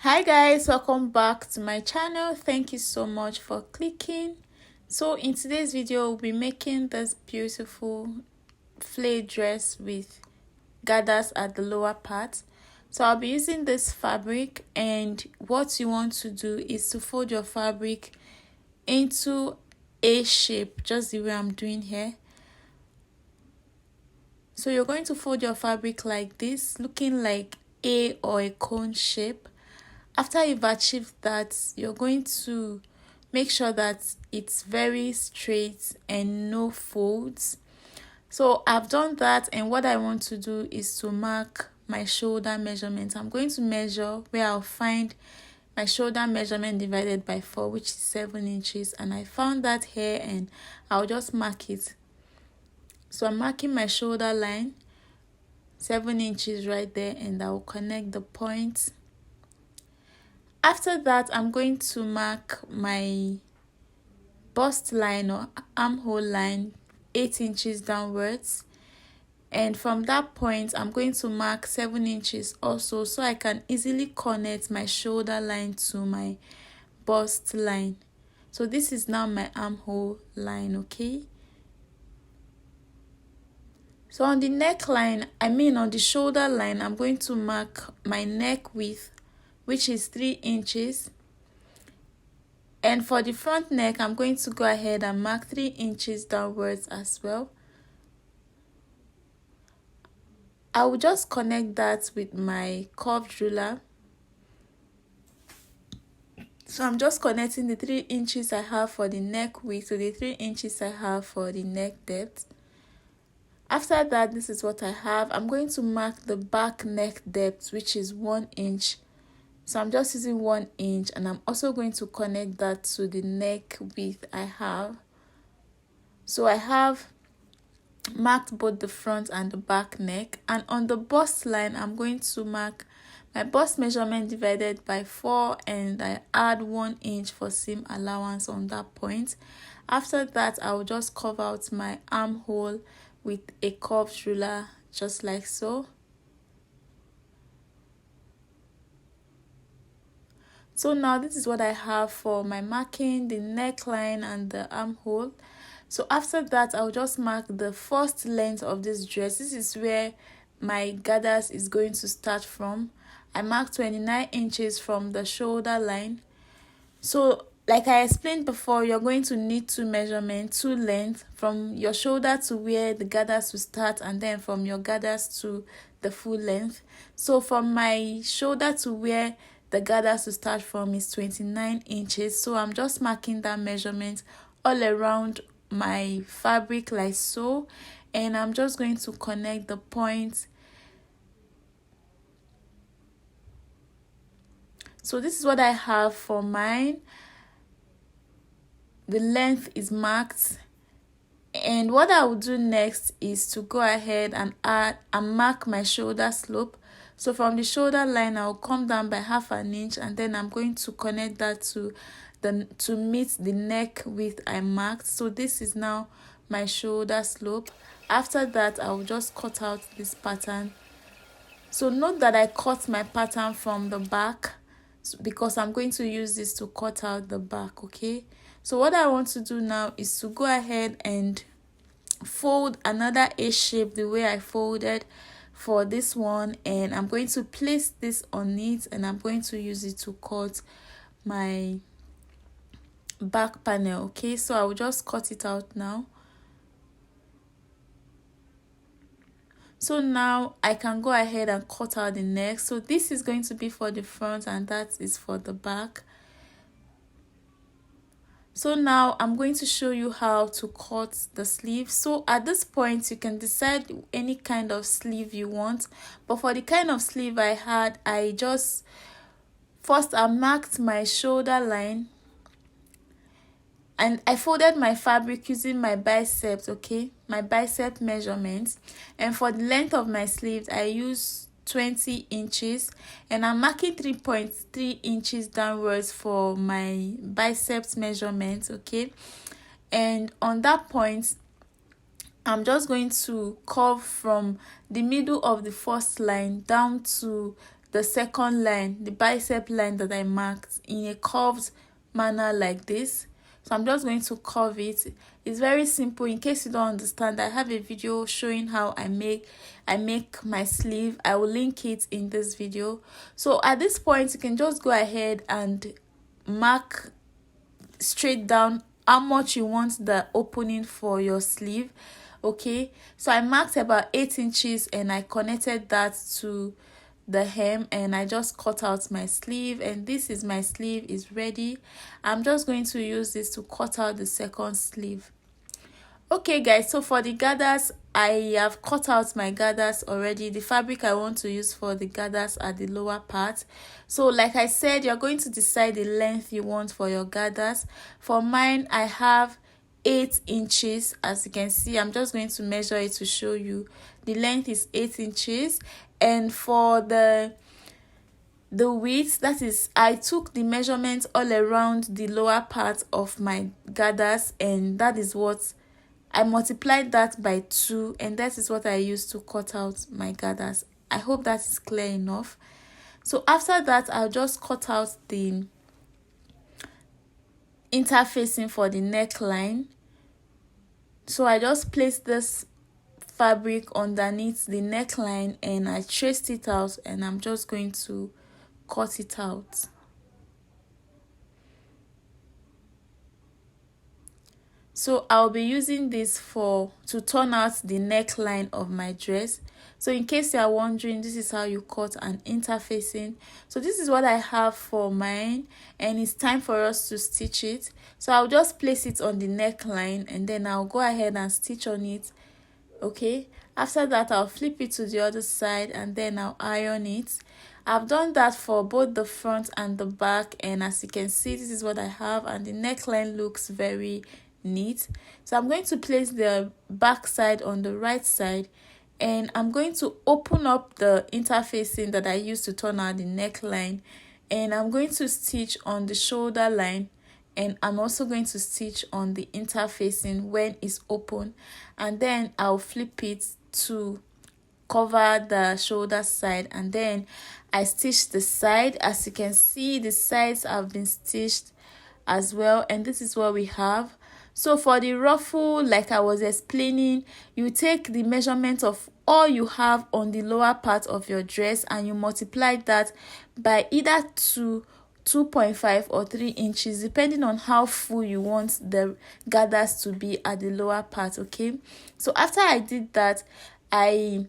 Hi guys, welcome back to my channel. Thank you so much for clicking. So in today's video, we'll be making this beautiful flared dress with gathers at the lower part. So I'll be using this fabric, and what you want to do is to fold your fabric into a shape, just the way I'm doing here. So you're going to fold your fabric like this, looking like a or a cone shape. After you've achieved that, you're going to make sure that it's very straight and no folds. So I've done that, and what I want to do is to mark my shoulder measurement. I'm going to measure where I'll find my shoulder measurement divided by 4, which is 7 inches, and I found that here, and I'll just mark it. So I'm marking my shoulder line, 7 inches right there, and I'll connect the points. After that, I'm going to mark my bust line or armhole line 8 inches downwards, and from that point I'm going to mark 7 inches also, so I can easily connect my shoulder line to my bust line. So this is now my armhole line. Okay, so on the neckline, on the shoulder line, I'm going to mark my neck width, which is 3 inches. And for the front neck, I'm going to go ahead and mark 3 inches downwards as well. I will just connect that with my curved ruler. So I'm just connecting the 3 inches I have for the neck width to the 3 inches I have for the neck depth. After that, this is what I have. I'm going to mark the back neck depth, which is 1 inch. So I'm just using 1 inch, and I'm also going to connect that to the neck width I have. So I have marked both the front and the back neck, and on the bust line, I'm going to mark my bust measurement divided by 4, and I add 1 inch for seam allowance on that point. After that, I will just curve out my armhole with a curved ruler, just like so. So now this is what I have for my marking the neckline and the armhole. So after that, I'll just mark the first length of this dress. This is where my gathers is going to start from. I marked 29 inches from the shoulder line. So like I explained before, you're going to need two measurements, two lengths, from your shoulder to where the gathers will start, and then from your gathers to the full length. So from my shoulder to where the gathers will start from is 29 inches. So I'm just marking that measurement all around my fabric like so, and I'm just going to connect the points. So this is what I have for mine. The length is marked, and what I will do next is to go ahead and add and mark my shoulder slope. So from the shoulder line, I'll come down by 1/2 inch, and then I'm going to connect that to meet the neck width I marked. So this is now my shoulder slope. After that, I will just cut out this pattern. So note that I cut my pattern from the back, because I'm going to use this to cut out the back. Okay, so what I want to do now is to go ahead and fold another A shape the way I folded for this one, and I'm going to place this on it, and I'm going to use it to cut my back panel. Okay, so I will just cut it out now. So now I can go ahead and cut out the neck. So this is going to be for the front, and that is for the back. So now I'm going to show you how to cut the sleeve. So at this point, you can decide any kind of sleeve you want, but for the kind of sleeve I had, I marked my shoulder line, and I folded my fabric using my biceps, okay, my bicep measurements. And for the length of my sleeves, I used 20 inches, and I'm marking 3.3 inches downwards for my biceps measurements. Okay, and on that point, I'm just going to curve from the middle of the first line down to the second line, the bicep line that I marked, in a curved manner like this. So I'm just going to curve it. It's very simple. In case you don't understand, I have a video showing how I make my sleeve. I will link it in this video. So at this point, you can just go ahead and mark straight down how much you want the opening for your sleeve. Okay, so I marked about 8 inches and I connected that to the hem, and I just cut out my sleeve, and this is my sleeve is ready. I'm just going to use this to cut out the second sleeve. Okay guys, so for the gathers, I have cut out my gathers already. The fabric I want to use for the gathers are the lower part. So like I said, you're going to decide the length you want for your gathers. For mine, I have 8 inches. As you can see, I'm just going to measure it to show you. The length is 8 inches, and for the width, that is, I took the measurement all around the lower part of my gathers, and that is what I multiplied that by 2, and that is what I used to cut out my gathers. I hope that is clear enough. So after that, I'll just cut out the interfacing for the neckline. So I just placed this fabric underneath the neckline and I traced it out, and I'm just going to cut it out. So I'll be using this to turn out the neckline of my dress. So in case you are wondering, this is how you cut an interfacing. So this is what I have for mine, and it's time for us to stitch it. So I'll just place it on the neckline and then I'll go ahead and stitch on it. Okay, after that I'll flip it to the other side and then I'll iron it. I've done that for both the front and the back, and as you can see, this is what I have, and the neckline looks very neat. So I'm going to place the back side on the right side, and I'm going to open up the interfacing that I used to turn out the neckline, and I'm going to stitch on the shoulder line, and I'm also going to stitch on the interfacing when it's open, and then I'll flip it to cover the shoulder side, and then I stitch the side. As you can see, the sides have been stitched as well, and this is what we have. So for the ruffle, like I was explaining, you take the measurement of all you have on the lower part of your dress and you multiply that by either 2.5 or 3 inches, depending on how full you want the gathers to be at the lower part. Okay, so after I did that, I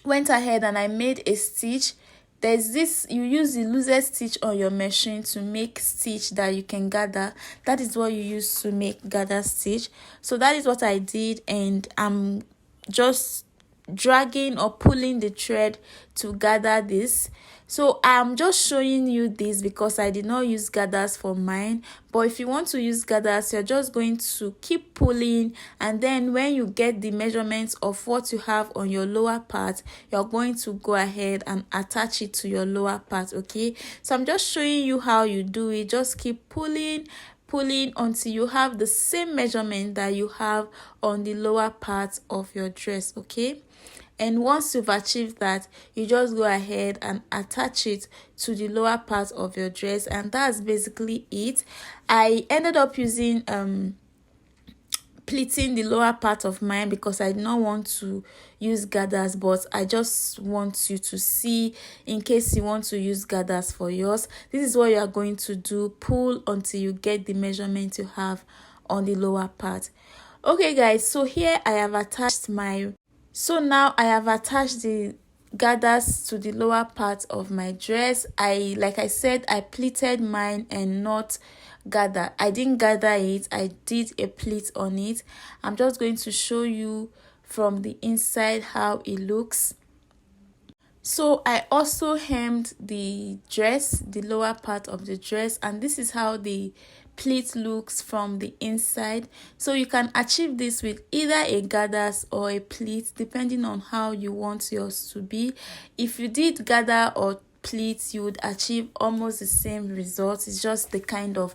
went ahead and I made a stitch. There's this, you use the loosest stitch on your machine to make stitch that you can gather. That is what you use to make gather stitch. So that is what I did, and I'm just dragging or pulling the thread to gather this. So I'm just showing you this because I did not use gathers for mine, but if you want to use gathers, you're just going to keep pulling, and then when you get the measurements of what you have on your lower part, you're going to go ahead and attach it to your lower part. Okay, so I'm just showing you how you do it. Just keep pulling until you have the same measurement that you have on the lower part of your dress. Okay, and once you've achieved that, you just go ahead and attach it to the lower part of your dress, and that's basically it. I ended up using pleating the lower part of mine because I did not want to use gathers, but I just want you to see in case you want to use gathers for yours. This is what you are going to do. Pull until you get the measurement you have on the lower part. Okay guys, so here I have attached now I have attached the gathers to the lower part of my dress. Like I said, I pleated mine and not gather. I didn't gather it, I did a pleat on it. I'm just going to show you from the inside how it looks. So I also hemmed the dress, the lower part of the dress, and this is how the pleat looks from the inside. So you can achieve this with either a gathers or a pleat, depending on how you want yours to be. If you did gather or pleats, you would achieve almost the same results. It's just the kind of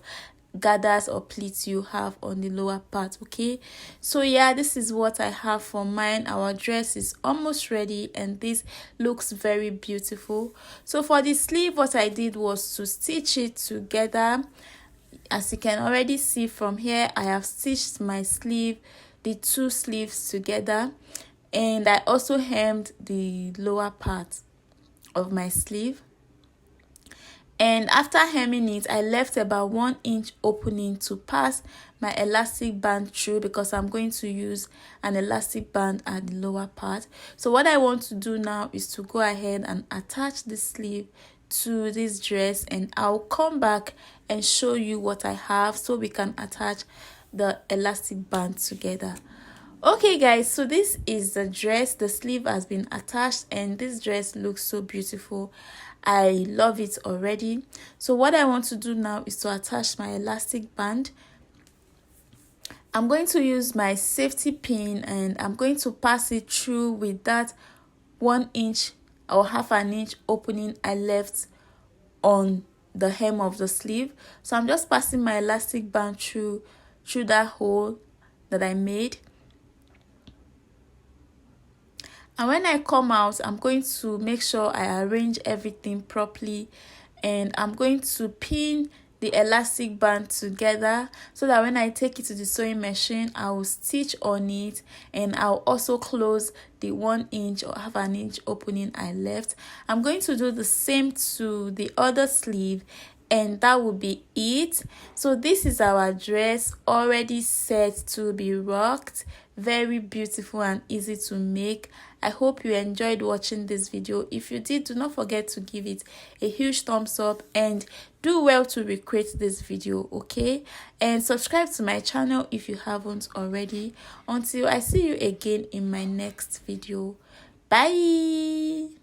gathers or pleats you have on the lower part. Okay, so yeah, this is what I have for mine. Our dress is almost ready and this looks very beautiful. So for the sleeve, what I did was to stitch it together. As you can already see from here, I have stitched my sleeve, the two sleeves together, and I also hemmed the lower part of my sleeve. And after hemming it, I left about 1 inch opening to pass my elastic band through, because I'm going to use an elastic band at the lower part. So what I want to do now is to go ahead and attach the sleeve to this dress, and I'll come back and show you what I have so we can attach the elastic band together. Okay guys, so this is the dress. The sleeve has been attached and this dress looks so beautiful. I love it already. So what I want to do now is to attach my elastic band. I'm going to use my safety pin and I'm going to pass it through with that 1 inch or half an inch opening I left on the hem of the sleeve. So I'm just passing my elastic band through that hole that I made. And when I come out, I'm going to make sure I arrange everything properly, and I'm going to pin the elastic band together so that when I take it to the sewing machine, I will stitch on it, and I'll also close the 1 inch or half an inch opening I left. I'm going to do the same to the other sleeve, and that will be it. So this is our dress already set to be rocked. Very beautiful and easy to make. I hope you enjoyed watching this video. If you did, do not forget to give it a huge thumbs up and do well to recreate this video, okay? And subscribe to my channel if you haven't already. Until I see you again in my next video. Bye.